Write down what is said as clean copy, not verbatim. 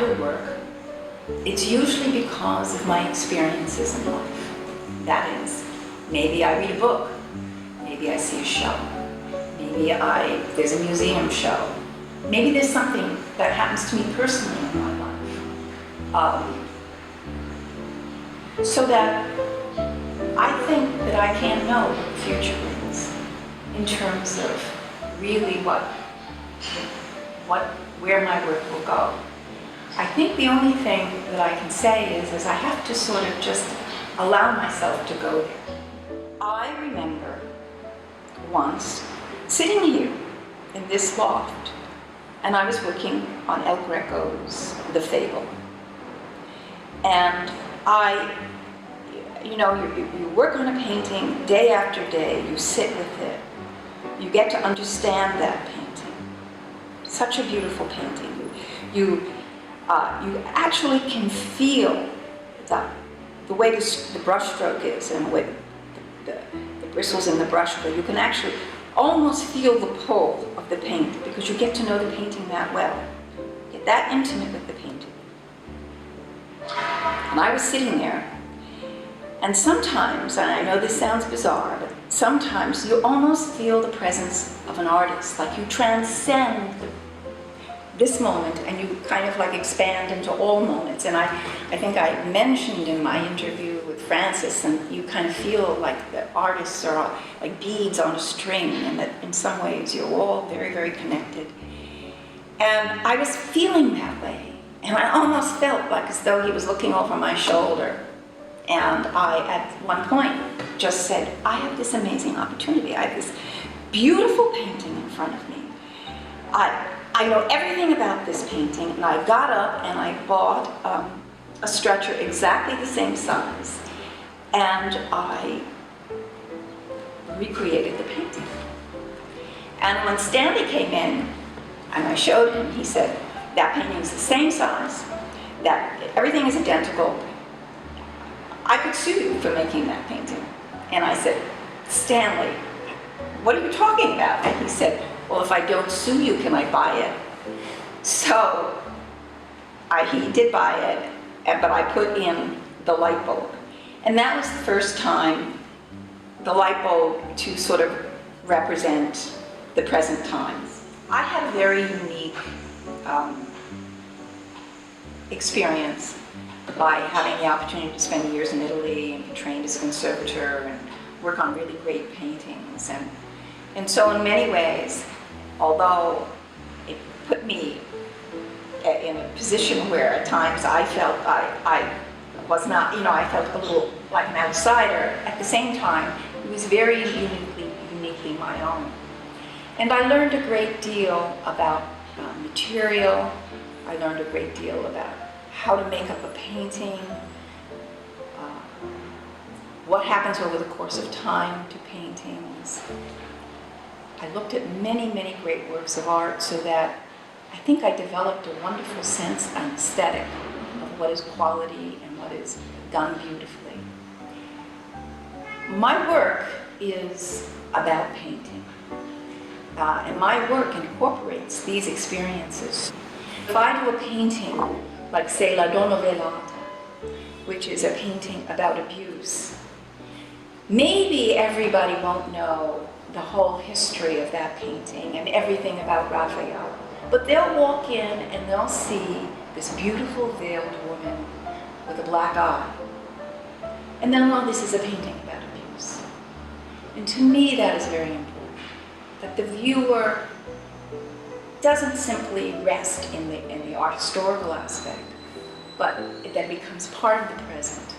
do work, it's usually because of my experiences in life. That is, maybe I read a book, maybe I see a show, maybe there's a museum show, maybe there's something that happens to me personally in my life. So that I think that I can't know what the future brings in terms of really where my work will go. I think the only thing that I can say is I have to sort of just allow myself to go there. I remember once sitting here in this loft, and I was working on El Greco's The Fable. And you work on a painting day after day, you sit with it, you get to understand that painting. Such a beautiful painting. You actually can feel the way the brush stroke is and the way the bristles in the brush stroke. You can actually almost feel the pull of the paint because you get to know the painting that well. You get that intimate with the painting. And I was sitting there, and sometimes, and I know this sounds bizarre, but sometimes you almost feel the presence of an artist, like you transcend this moment and you kind of like expand into all moments. And I think I mentioned in my interview with Francis, and you kind of feel like the artists are like beads on a string, and that in some ways you're all very, very connected. And I was feeling that way, and I almost felt like as though he was looking over my shoulder. And I, at one point, just said, I have this amazing opportunity. I have this beautiful painting in front of me. I know everything about this painting, and I got up and I bought a stretcher exactly the same size, and I recreated the painting. And when Stanley came in, and I showed him, he said, that painting is the same size, that everything is identical. I could sue you for making that painting. And I said, Stanley, what are you talking about? And he said, well, if I don't sue you, can I buy it? So he did buy it, but I put in the light bulb. And that was the first time the light bulb to sort of represent the present times. I had a very unique experience by having the opportunity to spend years in Italy and be trained as a conservator and work on really great paintings. And so in many ways, although it put me in a position where at times I felt I was not, I felt a little like an outsider, at the same time, it was very uniquely my own. And I learned a great deal about material. I learned a great deal about how to make up a painting, what happens over the course of time to paintings. I looked at many, many great works of art so that I think I developed a wonderful sense and aesthetic of what is quality and what is done beautifully. My work is about painting, and my work incorporates these experiences. If I do a painting, like say La Donna Velata, which is a painting about abuse, maybe everybody won't know the whole history of that painting and everything about Raphael, but they'll walk in and they'll see this beautiful veiled woman with a black eye, and they'll know this is a painting about abuse. And to me that is very important, that the viewer doesn't simply rest in the art historical aspect, but that becomes part of the present.